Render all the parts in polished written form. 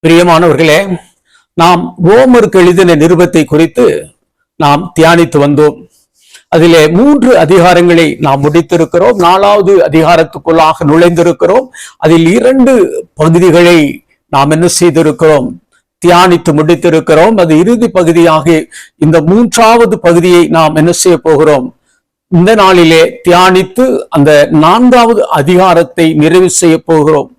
பிரியமானவர்களே, நாம் ரோமருக்கு எழுதின நிருபத்தை குறித்து நாம் தியானித்து வந்தோம். அதிலே 3 அதிகாரங்களை நாம் முடித்திருக்கிறோம். 4வது அதிகாரத்துக்குள்ளாக நுழைந்திருக்கிறோம். அதில் 2 பகுதிகளை நாம் என்ன செய்திருக்கிறோம்? தியானித்து முடித்திருக்கிறோம். அது இறுதி பகுதியாக இந்த 3வது பகுதியை நாம் என்ன செய்ய போகிறோம்? இந்த நாளிலே தியானித்து அந்த 4வது அதிகாரத்தை நிறைவு செய்ய போகிறோம்.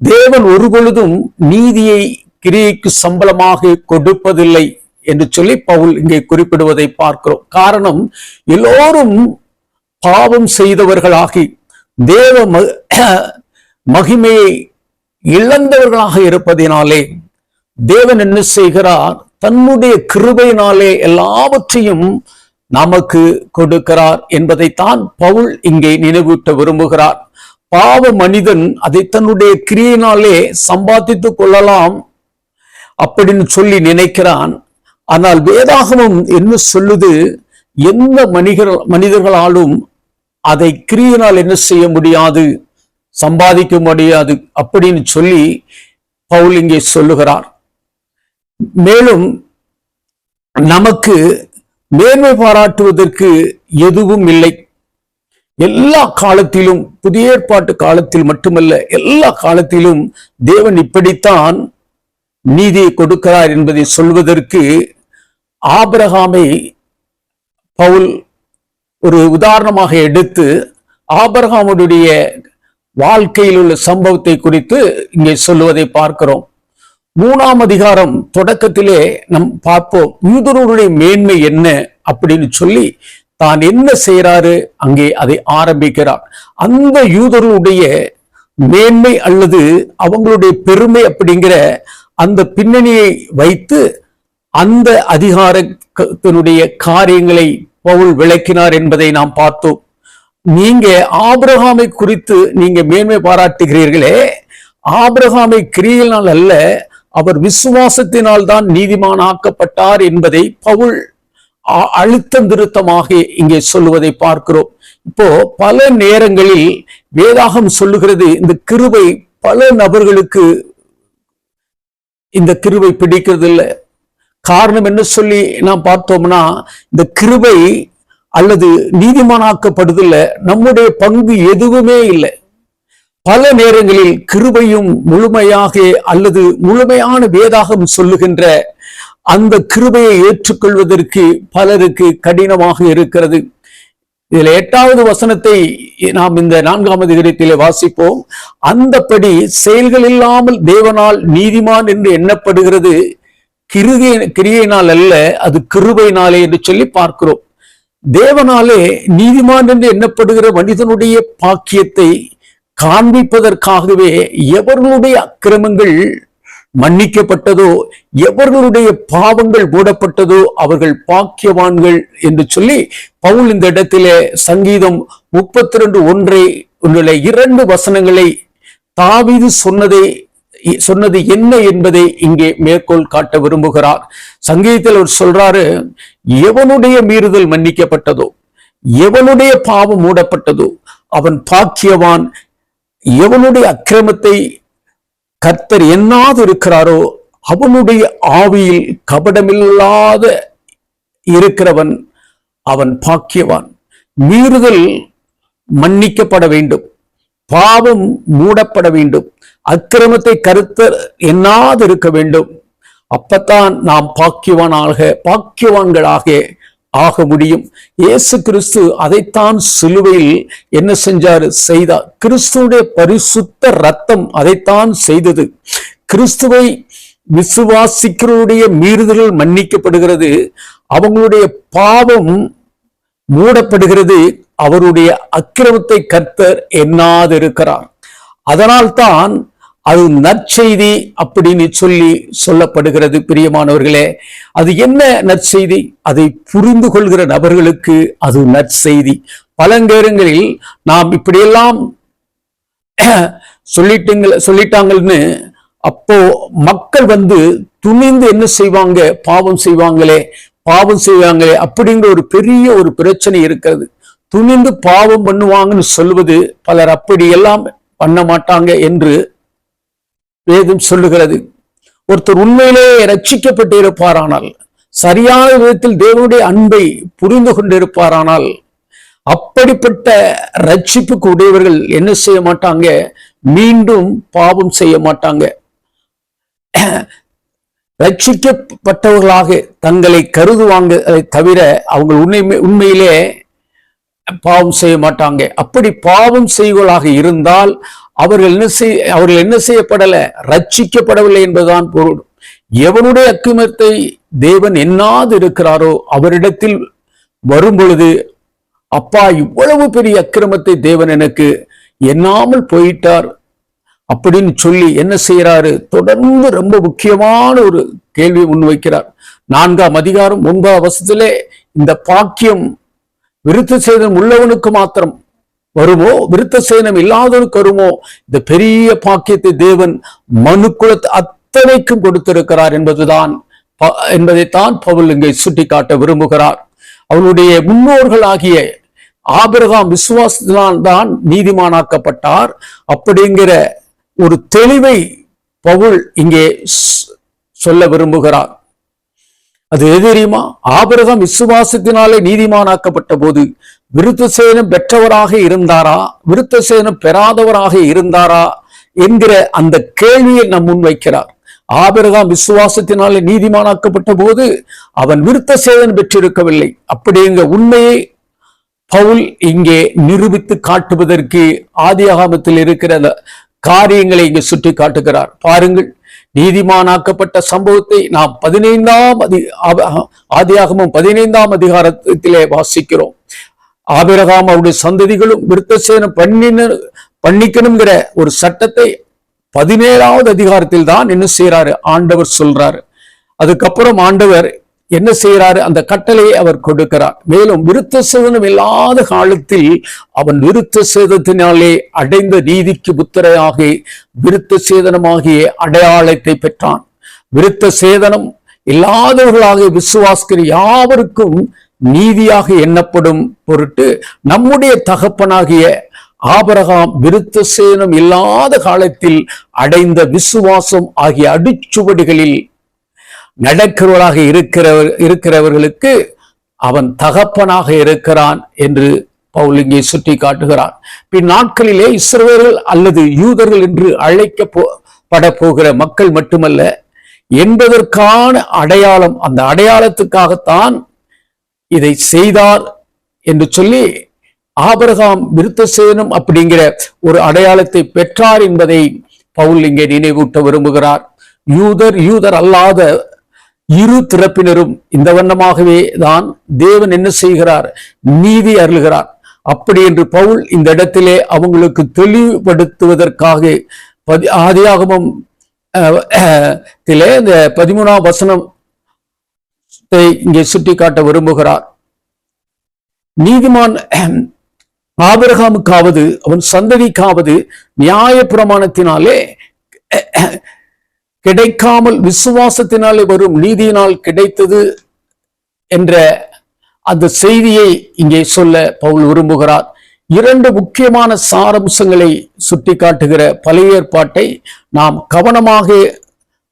தேவன் ஒரு பொழுதும் நீதியை கிரியைக்கு சம்பளமாக கொடுப்பதில்லை என்று சொல்லி பவுல் இங்கே குறிப்பிடுவதை பார்க்கிறோம். காரணம், எல்லோரும் பாவம் செய்தவர்களாகி தேவ மகிமையை இழந்தவர்களாக இருப்பதினாலே தேவன் என்ன செய்கிறார்? தன்னுடைய கிருபையினாலே எல்லாவற்றையும் நமக்கு கொடுக்கிறார் என்பதைத்தான் பவுல் இங்கே நினைவூட்ட விரும்புகிறார். பாவ மனிதன் அதை தன்னுடைய கிரியையினாலே சம்பாதித்துக் கொள்ளலாம் அப்படின்னு சொல்லி நினைக்கிறான். ஆனால் வேதாகமம் என்ன சொல்லுது? எந்த மனிதர்களாலும் அதை கிரியையினால் என்ன செய்ய முடியாது, சம்பாதிக்க முடியாது அப்படின்னு சொல்லி பவுல் இங்கே சொல்லுகிறார். மேலும் நமக்கு மேன்மை பாராட்டுவதற்கு எதுவும் இல்லை. எல்லா காலத்திலும், புதிய ஏற்பாட்டு காலத்தில் மட்டுமல்ல, எல்லா காலத்திலும் தேவன் இப்படித்தான் நீதியை கொடுக்கிறார் என்பதை சொல்வதற்கு ஆபிரகாமை பவுல் ஒரு உதாரணமாக எடுத்து ஆபிரகாமுடைய வாழ்க்கையில் உள்ள சம்பவத்தை குறித்து இங்கே சொல்லுவதை பார்க்கிறோம். 3ஆம் அதிகாரம் தொடக்கத்திலே நம் பார்ப்போம். யூதருடைய மேன்மை என்ன அப்படின்னு சொல்லி தான் என்ன செய்யறாரு அங்கே அதை ஆரம்பிக்கிறார். அந்த யூதருடைய மேன்மை அல்லது அவங்களுடைய பெருமை அப்படிங்கிற அந்த பின்னணியை வைத்து அந்த அதிகாரத்தினுடைய காரியங்களை பவுல் விளக்கினார் என்பதை நாம் பார்த்தோம். நீங்க ஆபிரகாமை குறித்து நீங்க மேன்மை பாராட்டுகிறீர்களே, ஆபிரகாமை கிரியையினால் அல்ல, அவர் விசுவாசத்தினால் தான் நீதிமானாக்கப்பட்டார் என்பதை பவுல் அழுத்தம் திருத்தமாக இங்கே சொல்லுவதை பார்க்கிறோம். இப்போ பல நேரங்களில் வேதாகம் சொல்லுகிறது, இந்த கிருபை பல நபர்களுக்கு இந்த கிருபை பிடிக்கிறது இல்லை. காரணம் என்ன சொல்லி நாம் பார்த்தோம்னா, இந்த கிருபை அல்லது நீதிமானாக்கப்படுதில்லை, நம்முடைய பங்கு எதுவுமே இல்லை. பல நேரங்களில் கிருபையும் முழுமையாக அல்லது முழுமையான வேதாகம் சொல்லுகின்ற அந்த கிருபையை ஏற்றுக்கொள்வதற்கு பலருக்கு கடினமாக இருக்கிறது. இதுல 8வது வசனத்தை நாம் இந்த 4ஆம் அதிகாரத்திலே வாசிப்போம். அந்தபடி செயல்கள் இல்லாமல் தேவனால் நீதிமான் என்று எண்ணப்படுகிறது கிரியையினால் அல்ல, அது கிருபையினாலே என்று சொல்லி பார்க்கிறோம். தேவனாலே நீதிமான் என்று எண்ணப்படுகிற மனிதனுடைய பாக்கியத்தை காண்பிப்பதற்காகவே எவர்களுடைய அக்கிரமங்கள் மன்னிக்கப்பட்டதோ, எவர்களுடைய பாவங்கள் மூடப்பட்டதோ அவர்கள் பாக்கியவான்கள் என்று சொல்லி பவுல் இந்த இடத்திலே சங்கீதம் 32:1 2 வசனங்களை தாவீது சொன்னது என்ன என்பதை இங்கே மேற்கோள் காட்ட விரும்புகிறார். சங்கீதத்தில் அவர் சொல்றாரு, எவனுடைய மீறுதல் மன்னிக்கப்பட்டதோ, எவனுடைய பாவம் மூடப்பட்டதோ அவன் பாக்கியவான், எவனுடைய அக்கிரமத்தை கர்த்தர் எண்ணாது இருக்கிறாரோ அவனுடைய ஆவியில் கபடமில்லாத இருக்கிறவன் அவன் பாக்கியவான். மீறுதல் மன்னிக்கப்பட வேண்டும், பாவம் மூடப்பட வேண்டும், அக்கிரமத்தை கர்த்தர் எண்ணாது இருக்க வேண்டும். அப்பத்தான் நாம் பாக்கியவான்களாக ஆக முடியும். இயேசு கிறிஸ்து அதைத்தான் சிலுவையில் என்ன செய்தார்? கிறிஸ்துடைய பரிசுத்த இரத்தம் அதைத்தான் செய்தது. கிறிஸ்துவை விசுவாசிக்கிறவருடைய மீறுதல்கள் மன்னிக்கப்படுகிறது, அவங்களுடைய பாவம் மூடப்படுகிறது, அவருடைய அக்கிரமத்தை கர்த்தர் எண்ணாது இருக்கிறார். அதனால்தான் அது நற்செய்தி அப்படின்னு சொல்லப்படுகிறது. பிரியமானவர்களே, அது என்ன நற்செய்தி? அதை புரிந்து கொள்கிற நபர்களுக்கு அது நற்செய்தி. பல நேரங்களில் நாம் இப்படியெல்லாம் சொல்லிட்டாங்கன்னு அப்போ மக்கள் துணிந்து என்ன செய்வாங்க? பாவம் செய்வாங்களே அப்படிங்கிற ஒரு பெரிய ஒரு பிரச்சனை இருக்கிறது. துணிந்து பாவம் பண்ணுவாங்கன்னு சொல்வது பலர் அப்படியெல்லாம் பண்ண மாட்டாங்க என்று வேதம் சொல்லுகிறது. ஒருத்தர் உண்மையிலே ரட்சிக்கப்பட்டு இருப்பாரானால், சரியான விதத்தில் தேவனுடைய அன்பை புரிந்து கொண்டிருப்பாரானால், அப்படிப்பட்ட ரட்சிப்புக்கு உடையவர்கள் என்ன செய்ய மாட்டாங்க? மீண்டும் பாவம் செய்ய மாட்டாங்க. ரட்சிக்கப்பட்டவர்களாக தங்களை கருதுவாங்க தவிர அவங்க உண்மையிலே பாவம் செய்ய மாட்டாங்க. அப்படி பாவம் செய்வர்களாக இருந்தால் அவர்கள் என்ன செய்யப்படல? ரட்சிக்கப்படவில்லை என்பதுதான் பொருள். எவனுடைய அக்கிரமத்தை தேவன் எண்ணாது இருக்கிறாரோ அவரிடத்தில் வரும் பொழுது, அப்பா இவ்வளவு பெரிய அக்கிரமத்தை தேவன் எனக்கு எண்ணாமல் போயிட்டார் அப்படின்னு சொல்லி என்ன செய்யறாரு? தொடர்ந்து ரொம்ப முக்கியமான ஒரு கேள்வியை முன்வைக்கிறார். 4ஆம் அதிகாரம் 9ஆம் வசனத்திலே, இந்த பாக்கியம் விருத்த சேதனம் உள்ளவனுக்கு மாத்திரம் வருமோ, விருத்த சேதனம் இல்லாதவனுக்கு வருமோ? இந்த பெரிய பாக்கியத்தை தேவன் மனுக்குலத்தை அத்தனைக்கும் கொடுத்திருக்கிறார் என்பதைத்தான் பவுல் இங்கே சுட்டிக்காட்ட விரும்புகிறார். அவனுடைய முன்னோர்களாகிய ஆபிரகாம் விசுவாசத்தினால் தான் நீதிமானாக்கப்பட்டார் அப்படிங்கிற ஒரு தெளிவை பவுல் இங்கே சொல்ல விரும்புகிறார். அது எது தெரியுமா? ஆபிரகாம் விசுவாசத்தினாலே நீதிமானாக்கப்பட்ட போது விருத்த சேதனம் பெற்றவராக இருந்தாரா, விருத்த சேதனம் பெறாதவராக இருந்தாரா என்கிற அந்த கேள்வியை நம் முன்வைக்கிறார். ஆபிரகாம் விசுவாசத்தினாலே நீதிமானாக்கப்பட்ட போது அவன் விருத்த சேதனம் பெற்றிருக்கவில்லை. அப்படிங்கிற உண்மையை பவுல் இங்கே நிரூபித்து காட்டுவதற்கு ஆதியாகமத்தில் இருக்கிற காரியங்களை இங்கே சுட்டி காட்டுகிறார். பாருங்கள், நீதிமானாக்கப்பட்ட சம்பவத்தை நாம் ஆதியாகமம் 15ஆம் அதிகாரத்திலே வாசிக்கிறோம். ஆபிரகாம் அவருடைய சந்ததிகளும் விருத்த சேதனம் பண்ணிக்கணுங்கிற ஒரு சட்டத்தை 17ஆவது அதிகாரத்தில் தான் என்ன செய்யறாரு? ஆண்டவர் சொல்றாரு. அதுக்கப்புறம் ஆண்டவர் என்ன செய்யறாரு? அந்த கட்டளையை அவர் கொடுக்கிறார். மேலும் விருத்த சேதனம் இல்லாத காலத்தில் அவன் விருத்த சேதத்தினாலே அடைந்த நீதிக்கு புத்திரையாக விருத்த சேதனமாகிய அடையாளத்தை பெற்றான். விருத்த சேதனம் இல்லாதவர்களாக விசுவாசிக்கிற யாவருக்கும் நீதியாக எண்ணப்படும் பொருட்டு நம்முடைய தகப்பனாகிய ஆபிரகாம் விருத்த சேதனம் இல்லாத காலத்தில் அடைந்த விசுவாசம் ஆகிய அடிச்சுவடுகளில் நடக்கிறவராக இருக்கிறவர்களுக்கு அவன் தகப்பனாக இருக்கிறான் என்று பவுல் இங்கே சுட்டி காட்டுகிறான். பின் நாட்களிலே இஸ்ரவேலர்கள் அல்லது யூதர்கள் என்று அழைக்கப்பட போகிற மக்கள் மட்டுமல்ல என்பதற்கான அடையாளம், அந்த அடையாளத்துக்காகத்தான் இதை செய்தார் என்று சொல்லி ஆபிரகாம் விருத்த சேதனம் அப்படிங்கிற ஒரு அடையாளத்தை பெற்றார் என்பதை பவுல் இங்கே நினைவூட்ட விரும்புகிறார். யூதர் அல்லாத இரு திறப்பினரும் இந்த வண்ணமாகவே தான் தேவன் என்ன செய்கிறார்? நீதி அருளுகிறார். அப்படி என்று பவுல் இந்த இடத்திலே அவங்களுக்கு தெளிவுபடுத்துவதற்காக ஆதியாகமம் இந்த 13ஆம் வசனத்தை இங்கே சுட்டி காட்ட விரும்புகிறார். நீதிமான் ஆபிரகாமுக்காவது அவன் சந்ததிக்காவது நியாய பிரமாணத்தினாலே கிடைக்காமல் விசுவாசத்தினாலே வரும் நீதியினால் கிடைத்தது என்ற அந்த செய்தியை இங்கே சொல்ல பவுல் விரும்புகிறார். 2 முக்கியமான சாரம்சங்களை சுட்டி காட்டுகிற பழைய ஏற்பாட்டை நாம் கவனமாக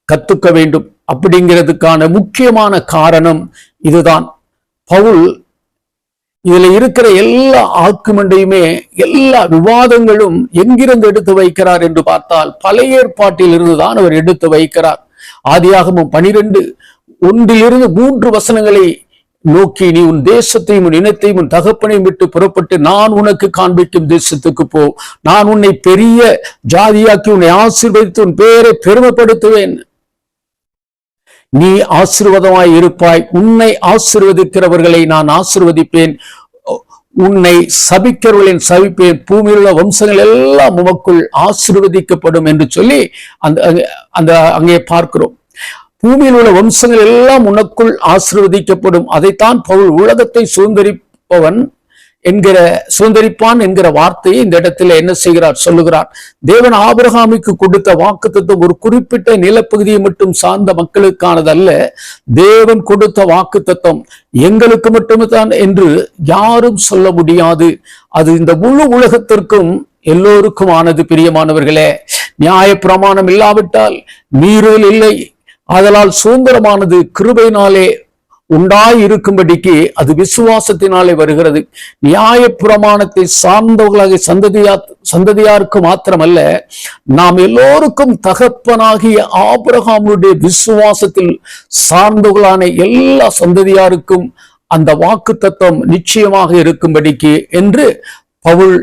கத்துக்க வேண்டும். அப்படிங்கிறதுக்கான முக்கியமான காரணம் இதுதான். பவுல் இதுல இருக்கிற எல்லா ஆர்குமெண்டையுமே, எல்லா விவாதங்களும் எங்கிருந்து எடுத்து வைக்கிறார் என்று பார்த்தால் பழைய ஏற்பாட்டில் இருந்துதான் அவர் எடுத்து வைக்கிறார். ஆதியாகமம் 12:1-3 வசனங்களை நோக்கி, நீ உன் தேசத்தையும் உன் இனத்தையும் உன் தகப்பனையும் விட்டு புறப்பட்டு நான் உனக்கு காண்பிக்கும் தேசத்துக்கு போ, நான் உன்னை பெரிய ஜாதியாக்கி உன்னை ஆசீர்வதித்து உன் பெயரை பெருமைப்படுத்துவேன், நீ ஆசீர்வாதமாய் இருப்பாய், உன்னை ஆசீர்வதிக்கிறவர்களை நான் ஆசீர்வதிப்பேன், உன்னை சபிக்கிறவர்களின் சபிப்பேன், பூமியில் உள்ள வம்சங்கள் எல்லாம் உமக்குள் ஆசீர்வதிக்கப்படும் என்று சொல்லி அங்கே பார்க்கிறோம். பூமியில் உள்ள வம்சங்கள் எல்லாம் உனக்குள் ஆசீர்வதிக்கப்படும். அதைத்தான் பவுல் உலகத்தை சுதந்திரிப்பான் என்கிற வார்த்தையை இந்த இடத்துல என்ன செய்கிறார்? சொல்லுகிறார். தேவன் ஆபிரகாமுக்கு கொடுத்த வாக்குத்தத்தம் ஒரு குறிப்பிட்ட நிலப்பகுதியை மட்டும் சார்ந்த மக்களுக்கானதல்ல. தேவன் கொடுத்த வாக்குத்தத்தம் எங்களுக்கு மட்டும்தான் என்று யாரும் சொல்ல முடியாது. அது இந்த முழு உலகத்திற்கும் எல்லோருக்கும் ஆனது. பிரியமானவர்களே, நியாய பிரமாணம் இல்லாவிட்டால் மீறுதல் இல்லை, ஆதலால் சுதந்திரமானது கிருபையினாலே உண்டாயிருக்கும்படிக்கு அது விசுவாசத்தினாலே வருகிறது. நியாய பிரமாணத்தை சார்ந்தவர்களாகிய சந்ததியாருக்கு மாத்திரமல்ல, நாம் எல்லோருக்கும் தகப்பனாகிய ஆபிரகாமுடைய விசுவாசத்தில் சார்ந்தவர்களான எல்லா சந்ததியாருக்கும் அந்த வாக்கு தத்துவம் நிச்சயமாக இருக்கும்படிக்கு என்று பவுல்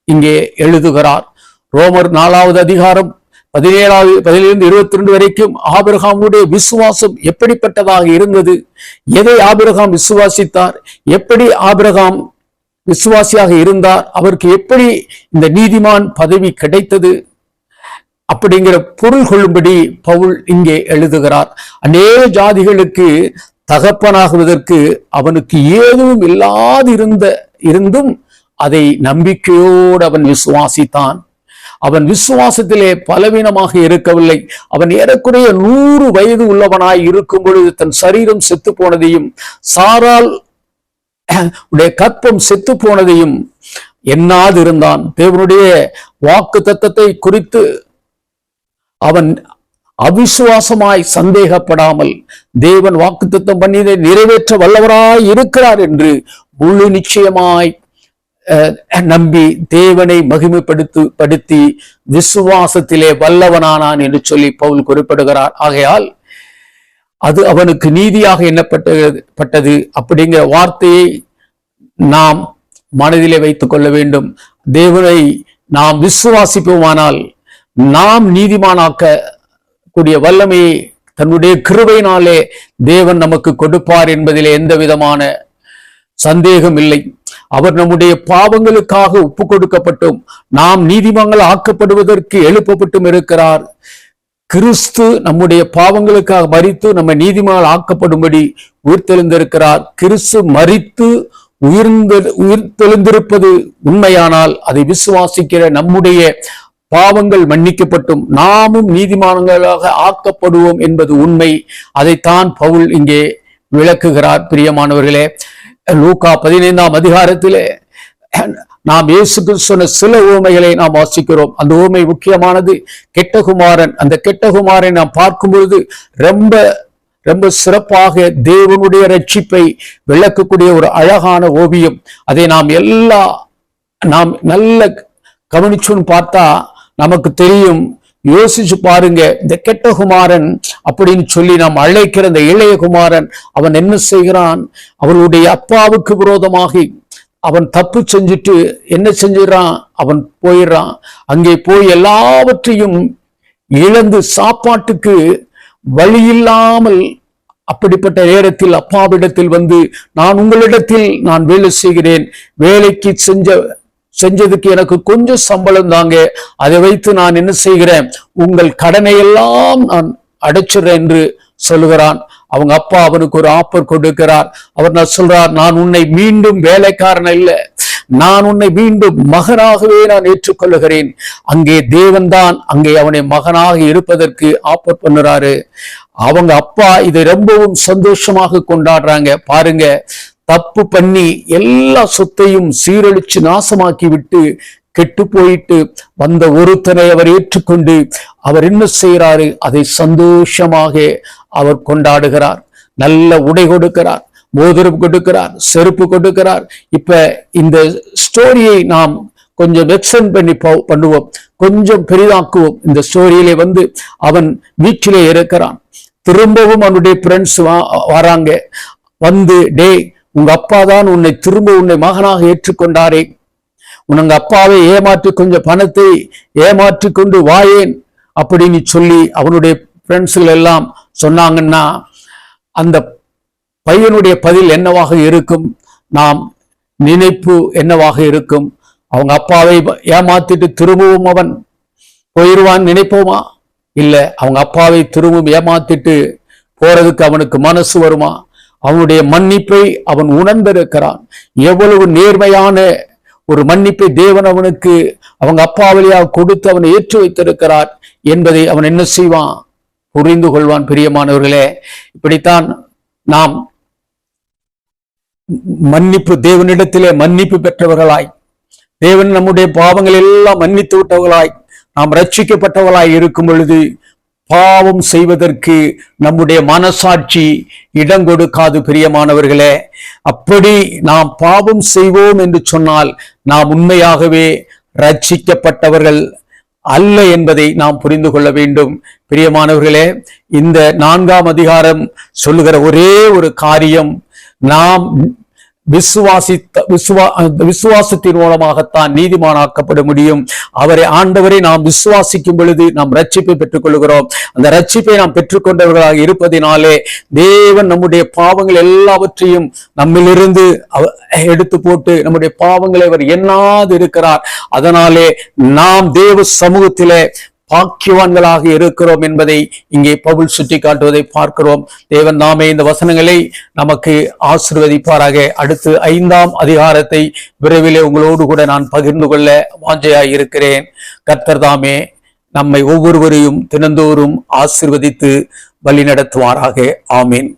இங்கே எழுதுகிறார். ரோமர் 4வது அதிகாரம் 17 22 வரைக்கும் ஆபிரகாமுடைய விசுவாசம் எப்படிப்பட்டதாக இருந்தது, எதை ஆபிரகாம் விசுவாசித்தார், எப்படி ஆபிரகாம் விசுவாசியாக இருந்தார், அவருக்கு எப்படி இந்த நீதிமான் பதவி கிடைத்தது அப்படிங்கிற பொருள் கொள்ளும்படி பவுல் இங்கே எழுதுகிறார். அநேக ஜாதிகளுக்கு தகப்பனாகுவதற்கு அவனுக்கு ஏதும் இருந்தும் அதை நம்பிக்கையோடு அவன் விசுவாசித்தான். அவன் விசுவாசத்திலே பலவீனமாக இருக்கவில்லை. அவன் ஏறக்குறைய 100 வயது உள்ளவனாய் இருக்கும் பொழுது தன் சரீரம் செத்து போனதையும் சாரால் உடைய கற்பம் செத்து போனதையும் எண்ணாதிருந்தான். தேவனுடைய வாக்கு தத்தத்தை குறித்து அவன் அவிசுவாசமாய் சந்தேகப்படாமல் தேவன் வாக்கு தத்தம் பண்ணியதை நிறைவேற்ற வல்லவராய் இருக்கிறார் என்று முழு நிச்சயமாய் நம்பி தேவனை மகிமைப்படுத்தி விசுவாசத்திலே வல்லவனானான் என்று சொல்லி பவுல் குறிப்பிடுகிறார். ஆகையால் அது அவனுக்கு நீதியாக எண்ணப்பட்டது அப்படிங்கிற வார்த்தையை நாம் மனதிலே வைத்துக் கொள்ள வேண்டும். தேவனை நாம் விசுவாசிப்போமானால் நாம் நீதிமானாக்க கூடிய வல்லமையை தன்னுடைய கிருபையினாலே தேவன் நமக்கு கொடுப்பார் என்பதிலே எந்த விதமான சந்தேகம் இல்லை. அவர் நம்முடைய பாவங்களுக்காக ஒப்பு கொடுக்கப்பட்டும் நாம் நீதிமான்கள் ஆக்கப்படுவதற்கு எழுப்பப்பட்டும் இருக்கிறார். கிறிஸ்து நம்முடைய பாவங்களுக்காக மரித்து நம்ம நீதிமான்கள் ஆக்கப்படும்படி உயிர்த்தெழுந்திருக்கிறார். கிறிஸ்து மரித்து உயிர்த்தெழுந்திருப்பது உண்மையானால் அதை விசுவாசிக்கிற நம்முடைய பாவங்கள் மன்னிக்கப்பட்டும் நாமும் நீதிமான்களாக ஆக்கப்படுவோம் என்பது உண்மை. அதைத்தான் பவுல் இங்கே விளக்குகிறார். பிரியமானவர்களே, லூக்கா 15ஆம் அதிகாரத்திலே நாம் இயேசுக்கு சொன்ன சில உவமைகளை நாம் வாசிக்கிறோம். அந்த உவமை முக்கியமானது. கெட்ட குமாரன். அந்த கெட்ட குமாரனை நாம் பார்க்கும் பொழுது ரொம்ப ரொம்ப சிறப்பாக தேவனுடைய ரட்சிப்பை விளக்கக்கூடிய ஒரு அழகான ஓவியம். அதை நாம் நல்ல கவனிச்சுன்னு பார்த்தா நமக்கு தெரியும். யோசிச்சு பாருங்க, இந்த கெட்ட குமாரன் அப்படின்னு சொல்லி நாம் அழைக்கிற இந்த இளைய குமாரன் அவன் என்ன செய்கிறான்? அவருடைய அப்பாவுக்கு விரோதமாக அவன் தப்பு செஞ்சுட்டு என்ன செஞ்சிடறான்? அவன் போயிடுறான். அங்கே போய் எல்லாவற்றையும் இழந்து சாப்பாட்டுக்கு வழியில்லாமல் அப்படிப்பட்ட நேரத்தில் அப்பாவிடத்தில் வந்து நான் உங்களிடத்தில் நான் வேலை செய்கிறேன், வேலைக்கு செஞ்சதுக்கு எனக்கு கொஞ்சம் சம்பளம் தாங்க, அதை வைத்து நான் என்ன செய்கிறேன், உங்கள் கடனை எல்லாம் நான் அடைச்சிடுறேன் என்று சொல்லுகிறான். அவங்க அப்பா அவனுக்கு ஒரு ஆஃபர் கொடுக்கிறார். அவர் நான் சொல்றார், நான் உன்னை மீண்டும் வேலைக்காரன் இல்லை, நான் உன்னை மீண்டும் மகனாகவே நான் ஏற்றுக்கொள்ளுகிறேன். அங்கே தேவன்தான் அங்கே அவனை மகனாக இருப்பதற்கு ஆஃபர் பண்ணுறாரு. அவங்க அப்பா இதை ரொம்பவும் சந்தோஷமாக கொண்டாடுறாங்க. பாருங்க, தப்பு பண்ணி எல்லா சொத்தையும் சீரழிச்சு நாசமாக்கி விட்டு கெட்டு போயிட்டு வந்த ஒருத்தனை அவர் ஏற்றுக்கொண்டு அவர் என்ன செய்யறாரு? அதை சந்தோஷமாக அவர் கொண்டாடுகிறார். நல்ல உடை கொடுக்கிறார், மோதிரம் கொடுக்கிறார், செருப்பு கொடுக்கிறார். இப்ப இந்த ஸ்டோரியை நாம் கொஞ்சம் எக்ஸ்டெண்ட் பண்ணுவோம், கொஞ்சம் பெரிதாக்குவோம். இந்த ஸ்டோரியிலே வந்து அவன் வீட்டிலே இருக்கிறான். திரும்பவும் அவனுடைய ஃப்ரெண்ட்ஸ் வராங்க. வந்து, டே, உங்க அப்பா தான் உன்னை மகனாக ஏற்றுக்கொண்டாரே, உங்க அப்பாவை ஏமாற்றி கொஞ்சம் பணத்தை ஏமாற்றி கொண்டு வாயேன் அப்படின்னு சொல்லி அவனுடைய ஃப்ரெண்ட்ஸ்கள் எல்லாம் சொன்னாங்கன்னா அந்த பையனுடைய பதில் என்னவாக இருக்கும்? நாம் நினைப்பு என்னவாக இருக்கும்? அவங்க அப்பாவை ஏமாத்திட்டு திரும்பவும் அவன் போயிடுவான் நினைப்போமா? இல்ல, அவங்க அப்பாவை திரும்பவும் ஏமாத்திட்டு போறதுக்கு அவனுக்கு மனசு வருமா? அவனுடைய மன்னிப்பை அவன் உணர்ந்திருக்கிறான். எவ்வளவு நேர்மையான ஒரு மன்னிப்பை தேவன் அவனுக்கு அவங்க அப்பா வழியாக கொடுத்து அவனை ஏற்று வைத்திருக்கிறார் என்பதை அவன் என்ன செய்வான்? புரிந்து கொள்வான். பிரியமானவர்களே, இப்படித்தான் நாம் மன்னிப்பு, தேவனிடத்திலே மன்னிப்பு பெற்றவர்களாய், தேவன் நம்முடைய பாவங்கள் எல்லாம் மன்னித்து விட்டவர்களாய், நாம் ரட்சிக்கப்பட்டவர்களாய் இருக்கும் பொழுது பாவம் செய்வதற்கு நம்முடைய மனசாட்சி இடம் கொடுக்காது பிரியமானவர்களே. அப்படி நாம் பாவம் செய்வோம் என்று சொன்னால் நாம் உண்மையாகவே ரட்சிக்கப்பட்டவர்கள் அல்ல என்பதை நாம் புரிந்து கொள்ள வேண்டும். பிரியமானவர்களே, இந்த 4ஆம் அதிகாரம் சொல்லுகிற ஒரே ஒரு காரியம், நாம் விசுவாசத்தின் மூலமாகத்தான் நீதிமானாக்கப்பட முடியும். ஆண்டவரை நாம் விசுவாசிக்கும் பொழுது நாம் ரட்சிப்பை பெற்றுக் கொள்கிறோம். அந்த ரட்சிப்பை நாம் பெற்றுக்கொண்டவர்களாக இருப்பதினாலே தேவன் நம்முடைய பாவங்கள் எல்லாவற்றையும் நம்மிலிருந்து எடுத்து போட்டு நம்முடைய பாவங்களை அவர் எண்ணாது இருக்கிறார். அதனாலே நாம் தேவ சமூகத்திலே பாக்கியவான்களாக இருக்கிறோம் என்பதை இங்கே பவுல் சுட்டி காட்டுவதை பார்க்கிறோம். தேவன் நாமே இந்த வசனங்களை நமக்கு ஆசீர்வதிப்பாராக. அடுத்து 5ஆம் அதிகாரத்தை விரைவிலே உங்களோடு கூட நான் பகிர்ந்து கொள்ள வாஞ்சையாய் இருக்கிறேன். கர்த்தர் தாமே நம்மை ஒவ்வொருவரையும் தினந்தோறும் ஆசீர்வதித்து வழி நடத்துவாராக. ஆமீன்.